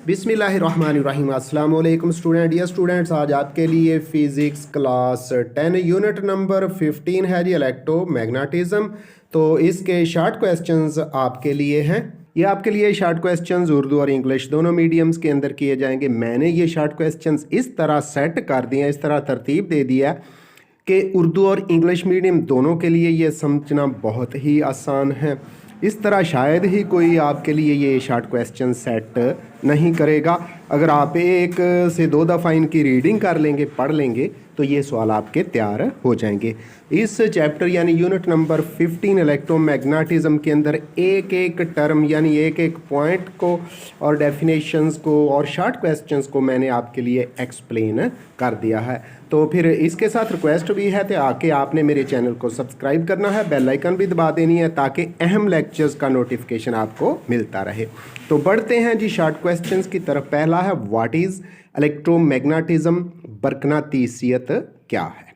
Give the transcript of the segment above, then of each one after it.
बिस्मिल्लाहिर्रहमानिर्रहीम। अस्सलाम वालेकुम स्टूडेंट। डियर स्टूडेंट्स, आज आपके लिए फिज़िक्स क्लास 10 यूनिट नंबर 15 है जी, इलेक्ट्रोमैग्नेटिज्म। तो इसके शॉर्ट क्वेश्चंस आपके लिए हैं। ये आपके लिए शॉर्ट क्वेश्चंस उर्दू और इंग्लिश दोनों मीडियम्स के अंदर किए जाएंगे। मैंने ये शॉर्ट क्वेश्चंस इस तरह सेट कर दिए हैं, इस तरह तरतीब दे दिया कि उर्दू और इंग्लिश मीडियम दोनों के लिए ये समझना बहुत ही आसान है। इस तरह शायद ही कोई आपके लिए ये शॉर्ट क्वेश्चन सेट नहीं करेगा। अगर आप एक से दो दफ़ा इनकी रीडिंग कर लेंगे, पढ़ लेंगे, तो ये सवाल आपके तैयार हो जाएंगे। इस चैप्टर यानी यूनिट नंबर 15 इलेक्ट्रोमैग्नेटिज्म के अंदर एक एक टर्म यानी एक एक पॉइंट को और डेफिनेशंस को और शॉर्ट क्वेश्चंस को मैंने आपके लिए एक्सप्लेन कर दिया है। तो फिर इसके साथ रिक्वेस्ट भी है कि आके आपने मेरे चैनल को सब्सक्राइब करना है, बेल आइकन भी दबा देनी है ताकि अहम लेक्चर्स का नोटिफिकेशन आपको मिलता रहे। तो बढ़ते हैं जी शॉर्ट क्वेश्चंस की तरफ। पहला है, व्हाट इज़ इलेक्ट्रोमैग्नेटिज्म, बरकनातीसियत क्या है।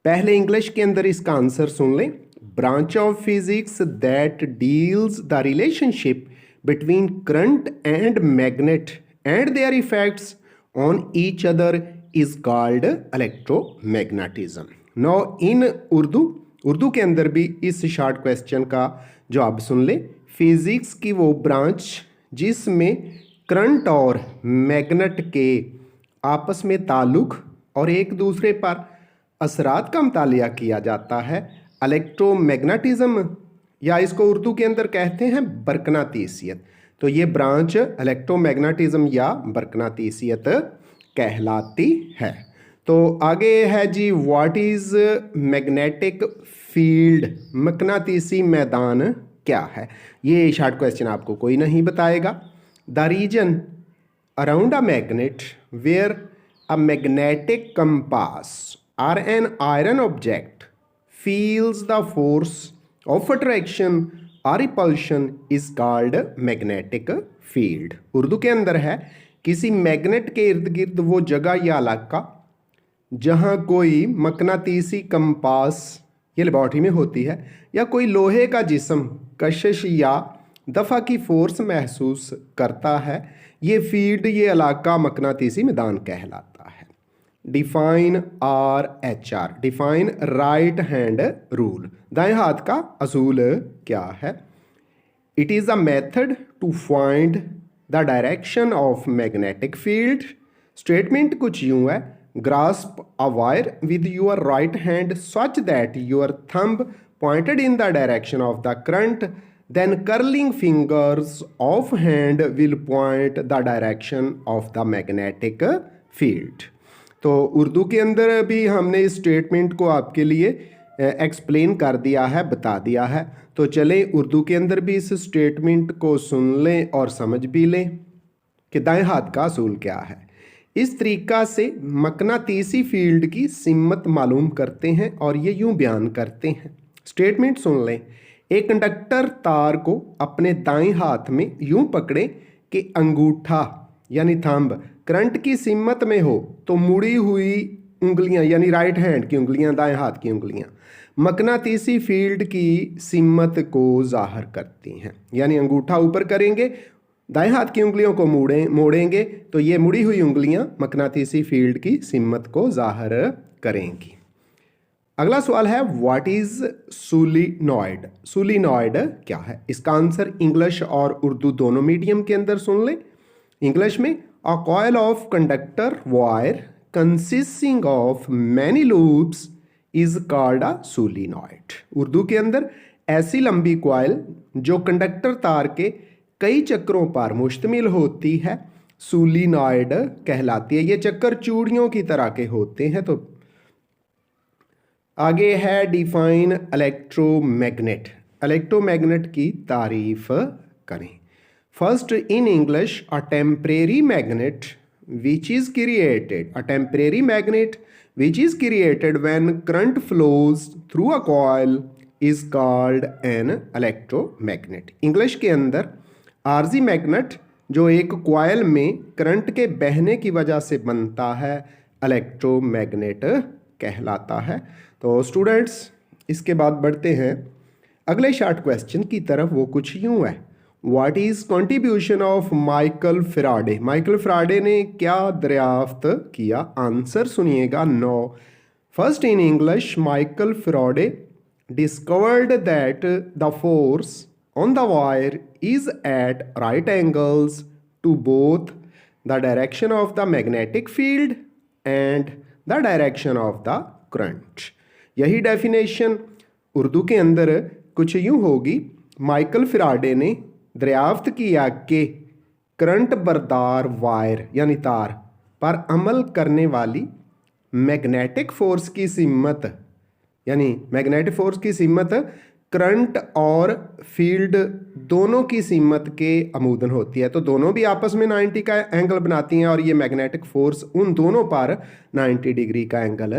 पहले इंग्लिश के अंदर इसका आंसर सुन लें। Branch of physics that deals the relationship between current and magnet and there effects on each other is called electromagnetism. Now in Urdu के अंदर भी इस शॉर्ट क्वेश्चन का जवाब सुन ले। फिजिक्स की वो ब्रांच जिसमें करंट और मैग्नेट के आपस में ताल्लुक और एक दूसरे पर असरात का मुतालिया किया जाता है, इलेक्ट्रोमैग्नेटिज्म, या इसको उर्दू के अंदर कहते हैं बरकनातीसियत। तो ये ब्रांच इलेक्ट्रोमैग्नेटिज्म या बरकनातीसियत कहलाती है। तो आगे है जी, व्हाट इज़ मैग्नेटिक फील्ड, मकनातीसी मैदान क्या है। ये शॉर्ट क्वेश्चन आपको कोई नहीं बताएगा। The reason around a magnet where a magnetic compass or an iron object feels the force of attraction or repulsion is called magnetic field। Urdu के अंदर है, किसी मैग्नेट के इर्द गिर्द वो जगह या इलाका जहाँ कोई मकनातीसी कंपास, ये लेबॉर्ट्री में होती है, या कोई लोहे का जिस्म कशिश या दफ़ा की फोर्स महसूस करता है, ये फील्ड, ये इलाका मकनातीसी मैदान कहलाता है। Define RHR, define right hand rule, दाएं हाथ का असूल क्या है। It is a method to find the direction of magnetic field. Statement कुछ यूं है, grasp a wire with your right hand such that your thumb pointed in the direction of the current, then curling fingers of hand will point the direction of the magnetic field। तो उर्दू के अंदर भी हमने इस statement को आपके लिए explain कर दिया है, बता दिया है। तो चलें उर्दू के अंदर भी इस स्टेटमेंट को सुन लें और समझ भी लें कि दाएं हाथ का असूल क्या है। इस तरीका से मकनातीसी फील्ड की सिमत मालूम करते हैं और ये यूं बयान करते हैं। स्टेटमेंट सुन लें। एक कंडक्टर तार को अपने दाएं हाथ में यूं पकड़े कि अंगूठा यानी थंब करंट की सिमत में हो तो मुड़ी हुई उंगलियां यानी राइट हैंड की उंगलियां, दाएं हाथ की उंगलियां मकनातीसी फील्ड की सिमत को जाहिर करती हैं। यानी अंगूठा ऊपर करेंगे, दाएं हाथ की उंगलियों को मोड़ेंगे तो ये मुड़ी हुई उंगलियां मकनातीसी फील्ड की सिमत को जाहिर करेंगी। अगला सवाल है, व्हाट इज सोलिनॉइड, सोलिनॉइड क्या है। इसका आंसर इंग्लिश और उर्दू दोनों मीडियम के अंदर सुन लें। इंग्लिश में, a coil of conductor wire consisting of many loops is called a solenoid. Urdu के अंदर, ऐसी लंबी कॉइल जो कंडक्टर तार के कई चक्रों पर मुश्तमिल होती है सोलिनॉइड कहलाती है। ये चक्कर चूड़ियों की तरह के होते हैं। तो आगे है, डिफाइन इलेक्ट्रोमैग्नेट, इलेक्ट्रोमैग्नेट की तारीफ करें। First, in English, a temporary magnet which is created, a temporary magnet which is created when current flows through a coil is called an electromagnet. English के अंदर आर्जी मैग्नेट जो एक कॉइल में current के बहने की वजह से बनता है, इलेक्ट्रोमैग्नेट कहलाता है। तो स्टूडेंट्स, इसके बाद बढ़ते हैं अगले शॉर्ट क्वेश्चन की तरफ। वो कुछ यूं है, what is contribution of Michael Faraday? Michael Faraday ने क्या दरियाफ्त किया? आंसर सुनिएगा 9। First in English, Michael Faraday discovered that the force on the wire is at right angles to both the direction of the magnetic field and the direction of the current. यही definition Urdu के अंदर कुछ यूं होगी, Michael Faraday ने दरियाफ्त किया कि current बरदार वायर यानी तार पर अमल करने वाली मैग्नेटिक फोर्स की सिमत, यानी मैग्नेटिक फोर्स की सिमत करंट और फील्ड दोनों की सिमत के अमूदन होती है। तो दोनों भी आपस में 90 का एंगल बनाती हैं और ये मैग्नेटिक फोर्स उन दोनों पर 90 डिग्री का एंगल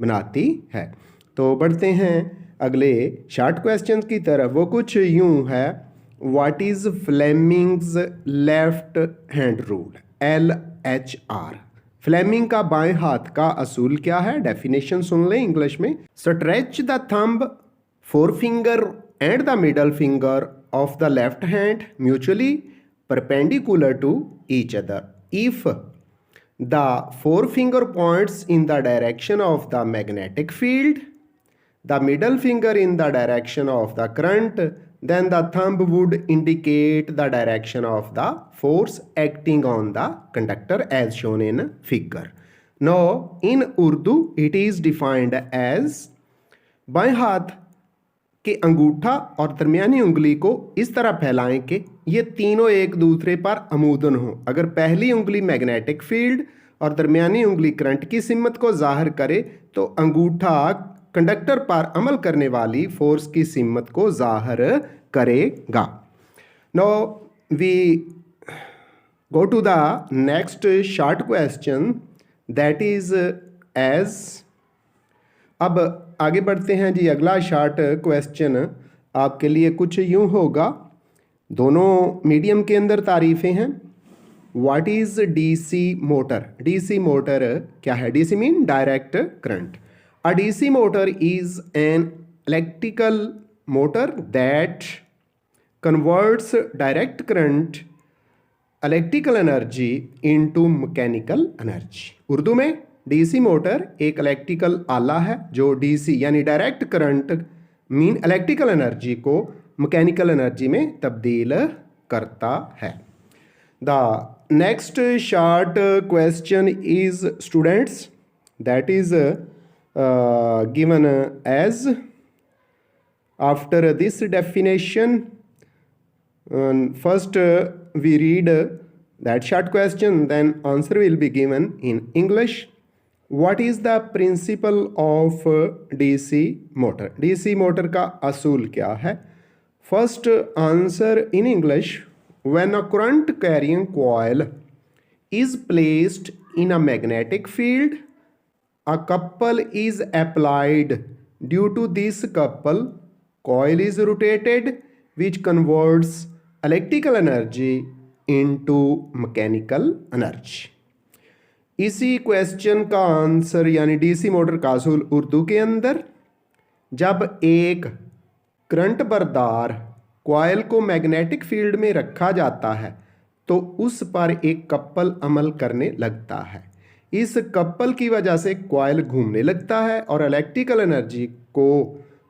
बनाती है। तो बढ़ते हैं अगले शॉर्ट क्वेश्चन की तरफ। वो कुछ यूं है, what is Fleming's left hand rule? LHR। Fleming का बाएं हाथ का असूल क्या है? डेफिनेशन सुन लें इंग्लिश में। Stretch the thumb, forefinger and the middle finger of the left hand mutually perpendicular to each other if the forefinger points in the direction of the magnetic field, the middle finger in the direction of the current, then the thumb would indicate the direction of the force acting on the conductor as shown in figure. Now in Urdu it is defined as, बाएं हाथ के अंगूठा और दरमियानी उंगली को इस तरह फैलाएं कि ये तीनों एक दूसरे पर अमूदन हो। अगर पहली उंगली मैग्नेटिक फील्ड और दरमियानी उंगली करंट की सिमत को जाहिर करे तो अंगूठा कंडक्टर पर अमल करने वाली फोर्स की सिमत को जाहिर करेगा। Now we go to the next short question that is as. अब आगे बढ़ते हैं जी। अगला शॉर्ट क्वेश्चन आपके लिए कुछ यूं होगा, दोनों मीडियम के अंदर तारीफें हैं। What is DC motor? DC motor क्या है? DC mean direct current. A DC motor is an electrical motor that converts direct current, electrical energy into mechanical energy। Urdu में DC मोटर एक इलेक्ट्रिकल आला है जो DC यानी direct current mean electrical energy को mechanical energy में तब्दील करता है। The next short question is students that is given as, after this definition, first we read that short question, then answer will be given in English. What is the principle of DC motor? DC motor का असूल क्या है? First answer in English, when a current carrying coil is placed in a magnetic field, a couple is applied. Due to this couple, coil is rotated, which converts electrical energy into mechanical energy. इसी question का answer यानी DC motor का असूल उर्दू के अंदर, जब एक current बरदार कॉइल को मैग्नेटिक फील्ड में रखा जाता है तो उस पर एक कपल अमल करने लगता है। इस कपल की वजह से कॉइल घूमने लगता है और इलेक्ट्रिकल एनर्जी को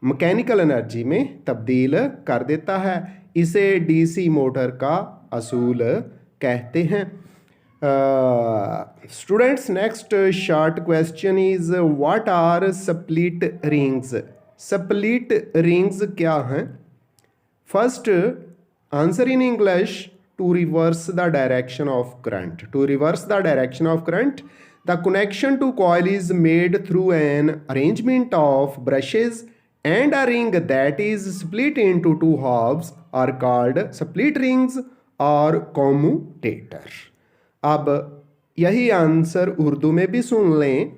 मैकेनिकल एनर्जी में तब्दील कर देता है। इसे डीसी मोटर का असूल कहते हैं। Students, next short question is what are split rings? Split rings क्या हैं? First answer in English, to reverse the direction of current. To reverse the direction of current, the connection to coil is made through an arrangement of brushes, and a ring that is split into two halves are called split rings or commutator। अब यही answer Urdu में भी सुन लें।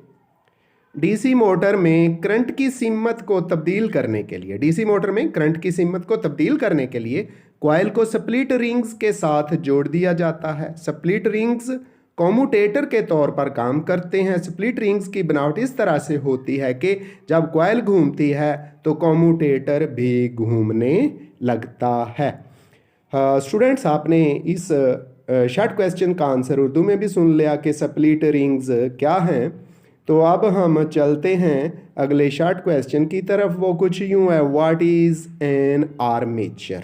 DC motor में current की सिमत को तब्दील करने के लिए, डीसी मोटर में करंट की सिमत को तब्दील करने के लिए कॉइल को स्प्लिट रिंग्स के साथ जोड़ दिया जाता है। स्प्लिट रिंग्स कॉम्यूटेटर के तौर पर काम करते हैं। स्प्लिट रिंग्स की बनावट इस तरह से होती है कि जब कॉइल घूमती है तो कॉम्यूटेटर भी घूमने लगता है। स्टूडेंट्स, आपने इस शॉर्ट क्वेश्चन का आंसर उर्दू में भी सुन लिया कि स्प्लिट रिंग्स क्या हैं। तो अब हम चलते हैं अगले शॉर्ट क्वेश्चन की तरफ। वो कुछ यूं है, what is an armature.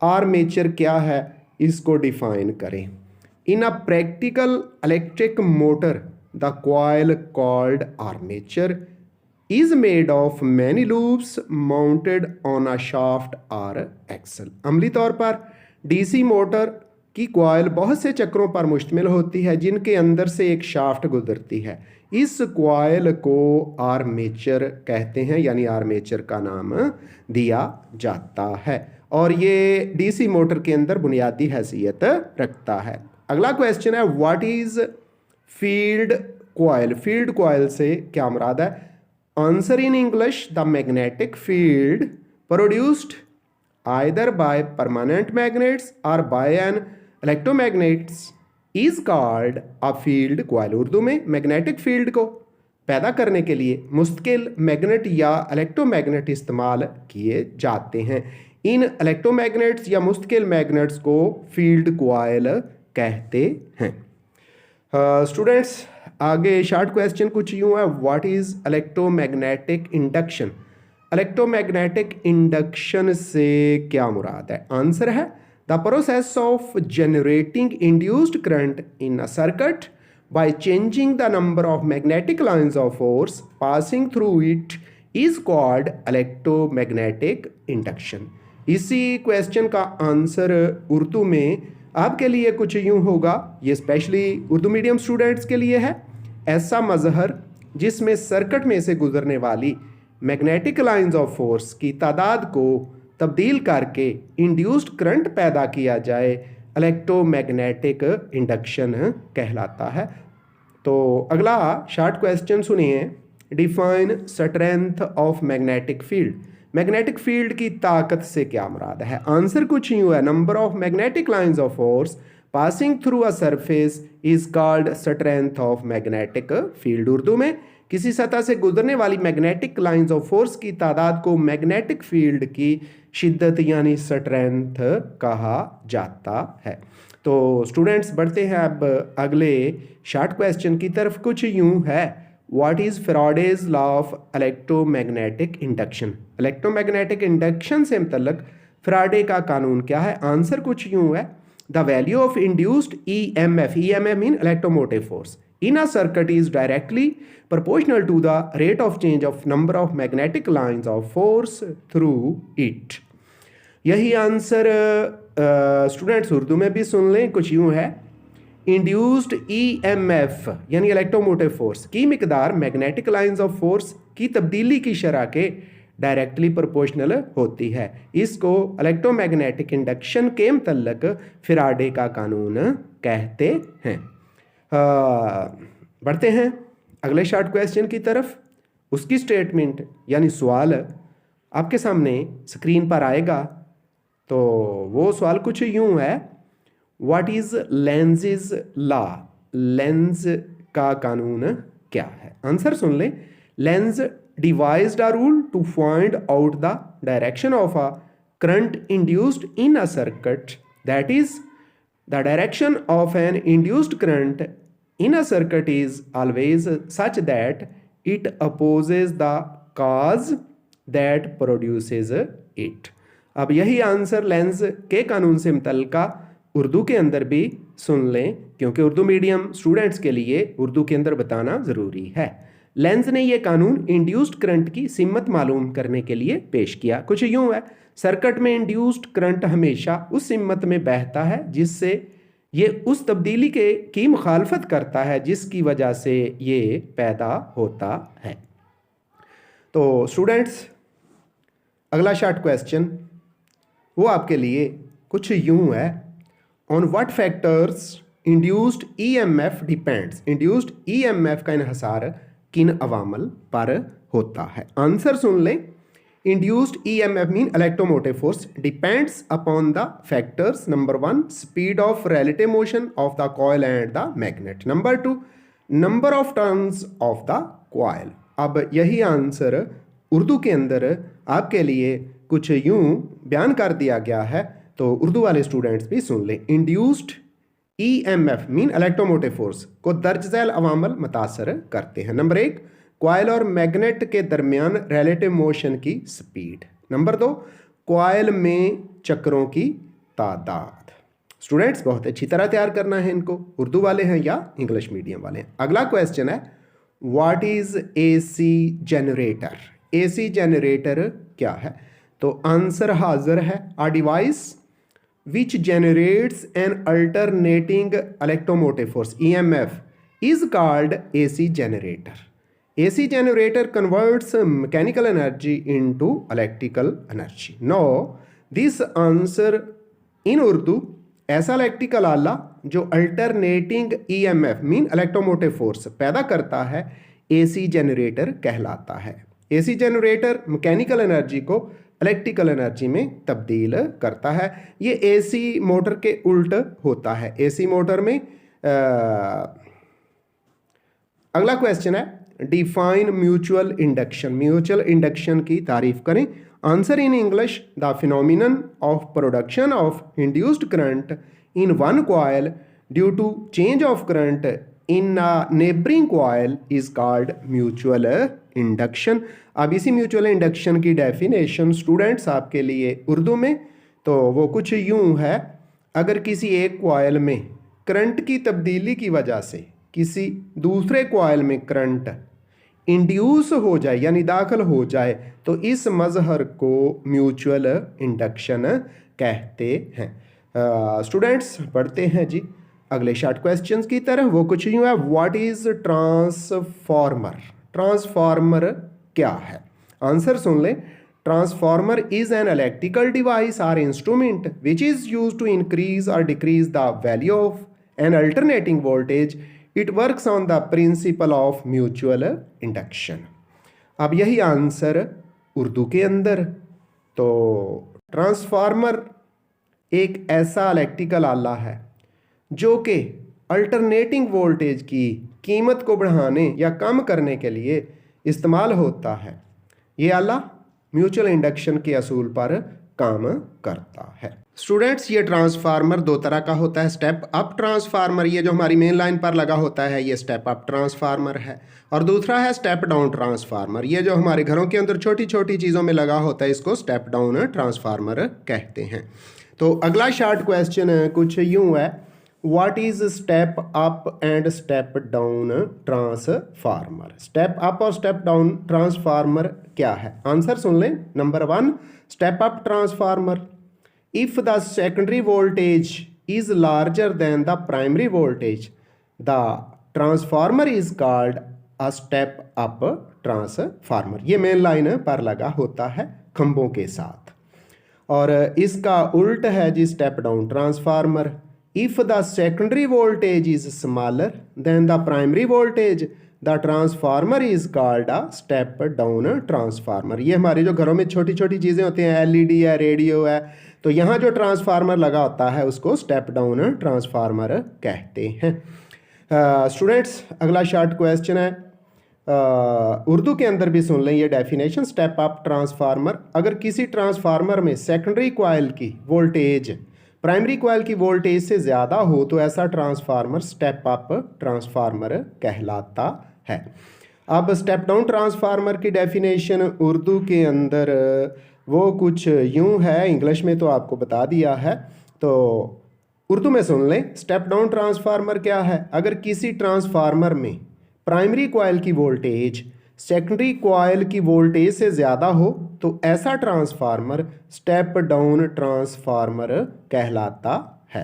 Armature क्या है, इसको डिफाइन करें। In a practical electric motor the coil called armature is made of many loops mounted on a shaft or axle। अमली तौर पर डीसी मोटर की कॉइल बहुत से चक्रों पर मुश्तमिल होती है जिनके अंदर से एक शाफ्ट गुजरती है। इस कॉइल को आर्मेचर कहते हैं, यानी आर्मेचर का नाम दिया जाता है, और ये डीसी मोटर के अंदर बुनियादी हैसियत रखता है। अगला क्वेश्चन है, what is field coil. Field coil से क्या मुराद है। Answer in English, the magnetic field produced either by permanent magnets or by an electromagnets is called a field coil। Urdu में मैग्नेटिक फील्ड को पैदा करने के लिए मुस्तकिल मैग्नेट या इलेक्ट्रोमैग्नेट इस्तेमाल किए जाते हैं। इन इलेक्ट्रोमैग्नेट्स या मुस्तकिल मैग्नेट्स को फील्ड कॉइल कहते हैं। स्टूडेंट्स, आगे शॉर्ट क्वेश्चन कुछ यूं है, what is electromagnetic induction. Electromagnetic induction से क्या मुराद है। आंसर है, the process of generating induced current in a circuit by changing the number of magnetic lines of force passing through it is called electromagnetic induction. इसी question का answer Urdu में आपके लिए कुछ यूं होगा, ये स्पेशली उर्दू मीडियम स्टूडेंट्स के लिए है। ऐसा मजहर जिसमें सर्किट में से गुजरने वाली मैग्नेटिक लाइंस ऑफ फोर्स की तादाद को तब्दील करके इंड्यूस्ड करंट पैदा किया जाए, इलेक्ट्रोमैग्नेटिक इंडक्शन कहलाता है। तो अगला शॉर्ट क्वेश्चन सुनिए, define strength of magnetic field. Magnetic field की ताकत से क्या मुराद है। आंसर कुछ यूं है, number of magnetic lines of force passing through a surface is called strength of magnetic field. Urdu में किसी सतह से गुजरने वाली मैग्नेटिक लाइंस ऑफ फोर्स की तादाद को मैग्नेटिक फील्ड की शिद्दत यानी स्ट्रेंथ कहा जाता है। तो स्टूडेंट्स, बढ़ते हैं अब अगले शॉर्ट क्वेश्चन की तरफ। कुछ यूं है, what is Faraday's law of electromagnetic induction. Electromagnetic induction से मुतल्लक फैराडे का कानून क्या है। आंसर कुछ यूं है, the value of induced EMF, EMF mean electromotive force in a circuit is directly proportional to the rate of change of number of magnetic lines of force through it। यही answer students Urdu में भी सुन लें, कुछ यूं है, induced EMF यानी electromotive force की मिकदार magnetic lines of force की तब्दीली की शरह के डायरेक्टली प्रोपोर्शनल होती है। इसको इलेक्ट्रोमैग्नेटिक इंडक्शन के मुतल्लक फैराडे का कानून कहते हैं। बढ़ते हैं अगले शॉर्ट क्वेश्चन की तरफ। उसकी स्टेटमेंट यानी सवाल आपके सामने स्क्रीन पर आएगा। तो वो सवाल कुछ यूं है, what is Lenz law. Lenz का कानून क्या है। आंसर सुन लें, Lenz devised a rule to find out the direction of a current induced in a circuit, that is, the direction of an induced current in a circuit is always such that it opposes the cause that produces it। अब यही answer Lenz के कानून से मुतल्लिका उर्दू के अंदर भी सुन लें, क्योंकि उर्दू मीडियम स्टूडेंट्स के लिए उर्दू के अंदर बताना ज़रूरी है। लेंज़ ने यह कानून इंड्यूस्ड करंट की सिमत मालूम करने के लिए पेश किया। कुछ यूं है, सर्किट में इंड्यूस्ड करंट हमेशा उस सिमत में बहता है जिससे ये उस तब्दीली की मुखालफत करता है जिसकी वजह से ये पैदा होता है। तो स्टूडेंट्स, अगला शॉर्ट क्वेश्चन वो आपके लिए कुछ यूं है, on what factors induced EMF depends. Induced EMF का इन्हसार किन अवामल पर होता है। आंसर सुन लें, induced EMF mean electromotive force depends upon the factors, number 1 speed of relative motion of the coil and the magnet, number 2 number of turns of the coil. अब यही answer Urdu के अंदर आपके लिए कुछ यूं बयान कर दिया गया है, तो उर्दू वाले स्टूडेंट्स भी सुन लें। Induced EMF mean electromotive force को दर्ज झैल अवामल मुतासर करते हैं। नंबर 1, कॉइल और मैग्नेट के दरमियान रिलेटिव मोशन की स्पीड। नंबर 2, कॉइल में चक्रों की तादाद। स्टूडेंट्स बहुत अच्छी तरह तैयार करना है इनको, उर्दू वाले हैं या इंग्लिश मीडियम वाले हैं। अगला क्वेश्चन है, what is AC generator. AC generator क्या है? तो आंसर हाजिर है, a device which generates an alternating electromotive force EMF is called AC generator. AC generator converts mechanical energy into electrical energy. Now this answer in Urdu, ऐसा electrical आला जो alternating EMF mean electromotive force पैदा करता है AC generator कहलाता है। AC generator mechanical energy को electrical energy में तब्दील करता है। ये AC मोटर के उल्ट होता है। AC मोटर में अगला क्वेश्चन है, define mutual induction. Mutual induction की तारीफ करें। Answer in English, the phenomenon of production of induced current in one coil due to change of current in neighbouring coil is called mutual induction. अब इसी mutual induction की definition students आपके लिए उर्दू में, तो वो कुछ यूं है, अगर किसी एक कॉइल में करंट की तब्दीली की वजह से किसी दूसरे कॉइल में करंट इंड्यूस हो जाए यानी दाखिल हो जाए तो इस मजहर को म्यूचुअल इंडक्शन कहते हैं। स्टूडेंट्स बढ़ते हैं जी अगले शॉर्ट क्वेश्चंस की तरफ। वो कुछ यूं है, व्हाट इज ट्रांसफार्मर। ट्रांसफार्मर क्या है? आंसर सुन लें, transformer is an electrical device or instrument which is used to increase or decrease the value of an alternating voltage. It works on the principle of mutual induction. अब यही answer Urdu के अंदर। तो transformer एक ऐसा electrical आला है जो कि अल्टरनेटिंग वोल्टेज की कीमत को बढ़ाने या कम करने के लिए इस्तेमाल होता है। ये आला म्यूचुअल इंडक्शन के असूल पर काम करता है। स्टूडेंट्स ये ट्रांसफार्मर दो तरह का होता है, स्टेप अप ट्रांसफार्मर, ये जो हमारी मेन लाइन पर लगा होता है ये स्टेप अप ट्रांसफार्मर है, और दूसरा है स्टेप डाउन ट्रांसफार्मर, ये जो हमारे घरों के अंदर छोटी छोटी चीज़ों में लगा होता है इसको स्टेप डाउन ट्रांसफार्मर कहते हैं। तो अगला शॉर्ट क्वेश्चन कुछ यूँ है, what is step up and step down transformer. Step up और स्टेप डाउन ट्रांसफार्मर क्या है? आंसर सुन लें। Number 1, step up transformer, if the secondary voltage is larger than the primary voltage the transformer is called a step up transformer. ये main line पर लगा होता है खंभों के साथ, और इसका उल्ट है जी step down transformer, if the secondary voltage is smaller than the primary voltage the transformer is called a step down transformer। ये हमारे जो घरों में छोटी छोटी चीज़ें होती हैं, LED है, रेडियो है, तो यहाँ जो ट्रांसफार्मर लगा होता है उसको स्टेप डाउन ट्रांसफार्मर कहते हैं। स्टूडेंट्स अगला शॉर्ट क्वेश्चन है, उर्दू के अंदर भी सुन लें ये डेफिनेशन। स्टेप अप ट्रांसफार्मर, अगर किसी ट्रांसफार्मर में सेकेंडरी कॉइल की वोल्टेज प्राइमरी कॉइल की वोल्टेज से ज़्यादा हो तो ऐसा ट्रांसफार्मर स्टेप अप ट्रांसफार्मर कहलाता है। अब स्टेप डाउन ट्रांसफार्मर की डेफिनेशन उर्दू के अंदर वो कुछ यूं है, इंग्लिश में तो आपको बता दिया है, तो उर्दू में सुन लें। स्टेप डाउन ट्रांसफार्मर क्या है? अगर किसी ट्रांसफार्मर में प्राइमरी कॉइल की वोल्टेज सेकेंडरी कॉइल की वोल्टेज से ज़्यादा हो तो ऐसा ट्रांसफार्मर स्टेप डाउन ट्रांसफार्मर कहलाता है।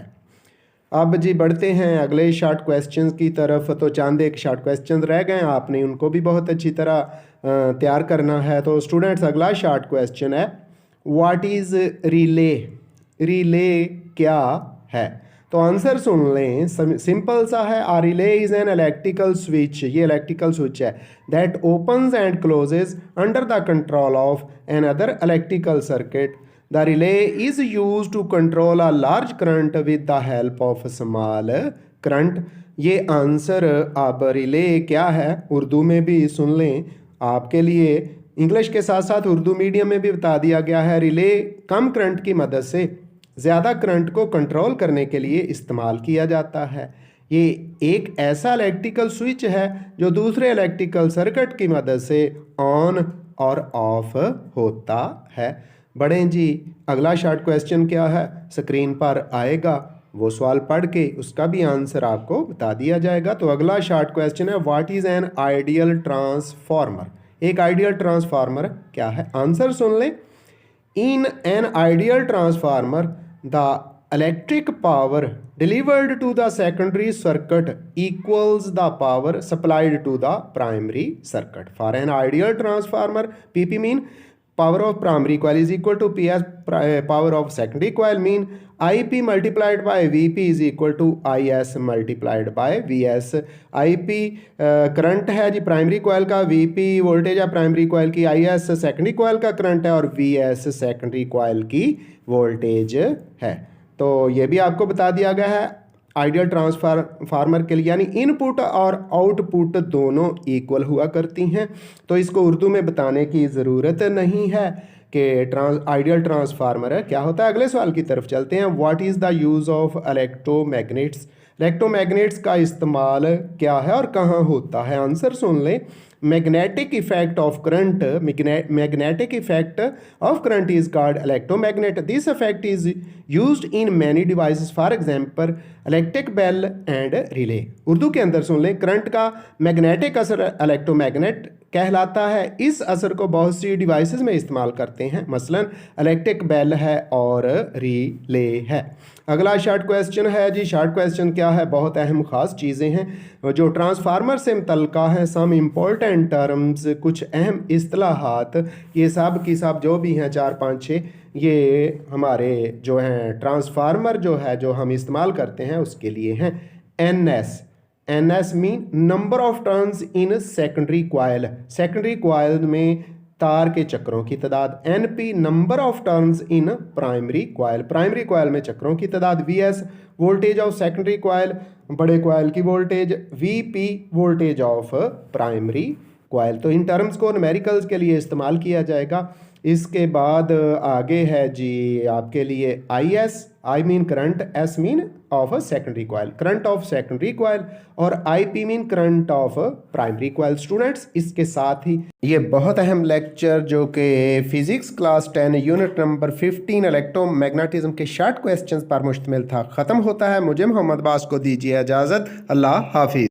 अब जी बढ़ते हैं अगले शॉर्ट क्वेश्चंस की तरफ। तो चंद एक शॉर्ट क्वेश्चन रह गए, आपने उनको भी बहुत अच्छी तरह तैयार करना है। तो स्टूडेंट्स अगला शॉर्ट क्वेश्चन है, व्हाट इज़ रिले। रिले क्या है? तो आंसर सुन लें, सिंपल सा है, uh relay is an electrical switch, ये इलेक्ट्रिकल स्विच है, that opens and closes under the control of an other electrical circuit. The relay is use to control a large current with the help of small current. ये answer अब relay क्या है उर्दू में भी सुन लें, आपके लिए इंग्लिश के साथ साथ उर्दू मीडियम में भी बता दिया गया है। रिले कम करंट की मदद से ज़्यादा करंट को कंट्रोल करने के लिए इस्तेमाल किया जाता है। ये एक ऐसा इलेक्ट्रिकल स्विच है जो दूसरे इलेक्ट्रिकल सर्किट की मदद से ऑन और ऑफ होता है। बढ़ें जी, अगला शॉर्ट क्वेश्चन क्या है, स्क्रीन पर आएगा, वो सवाल पढ़ के उसका भी आंसर आपको बता दिया जाएगा। तो अगला शॉर्ट क्वेश्चन है, what is an ideal transformer. एक आइडियल ट्रांसफार्मर क्या है, आंसर सुन लें। In an ideal transformer the electric power delivered to the secondary circuit equals the power supplied to the primary circuit. For an ideal transformer, PP mean power of primary coil is equal to PS power of secondary coil, mean IP multiplied by VP is equal to IS multiplied by VS। IP current है जी primary coil का, VP voltage है primary coil की, IS secondary coil का current है और VS secondary coil की voltage है। तो ये भी आपको बता दिया गया है आइडियल ट्रांसफार्मर के लिए, यानी इनपुट और आउटपुट दोनों इक्वल हुआ करती हैं। तो इसको उर्दू में बताने की ज़रूरत नहीं है कि आइडियल ट्रांसफार्मर क्या होता है। अगले सवाल की तरफ चलते हैं, what is the use of electromagnets. Electromagnets का इस्तेमाल क्या है और कहाँ होता है, आंसर सुन लें। Magnetic effect of current, magnetic effect of current is called electromagnet. This effect is used in many devices, for example electric bell and relay. Urdu के अंदर सुन लें, करंट का मैग्नेटिक असर इलेक्ट्रोमैग्नेट कहलाता है। इस असर को बहुत सी डिवाइसेस में इस्तेमाल करते हैं, मसलन इलेक्ट्रिक बेल है और रिले है। अगला शॉर्ट क्वेश्चन है जी, शॉर्ट क्वेश्चन क्या है, बहुत अहम ख़ास चीज़ें हैं जो ट्रांसफार्मर से मुतल्लिका हैं। सम इम्पोर्टेंट टर्म्स, कुछ अहम इस्तिलाहात, ये सब की सब जो भी हैं 4 5 6 ये हमारे जो हैं ट्रांसफार्मर जो है जो हम इस्तेमाल करते हैं उसके लिए हैं। NS mean number of turns in secondary coil, secondary coil में तार के चक्रों की तादाद। NP number of turns in primary coil, primary coil में चक्रों की तादाद। VS voltage of secondary coil, बड़े कॉयल की वोल्टेज। VP voltage of primary coil. तो इन टर्म्स को न्यूमेरिकल्स के लिए इस्तेमाल किया जाएगा। इसके बाद आगे है जी आपके लिए IS, I mean current, S mean of secondary coil, current of secondary coil, और IP mean current of primary coil. Students, इसके साथ ही ये बहुत अहम लेक्चर जो कि physics class 10 unit number 15 electromagnetism के शॉर्ट क्वेश्चंस पर मुश्तमिल था, ख़त्म होता है। मुझे मोहम्मद अब्बास को दीजिए इजाज़त। अल्लाह हाफिज़।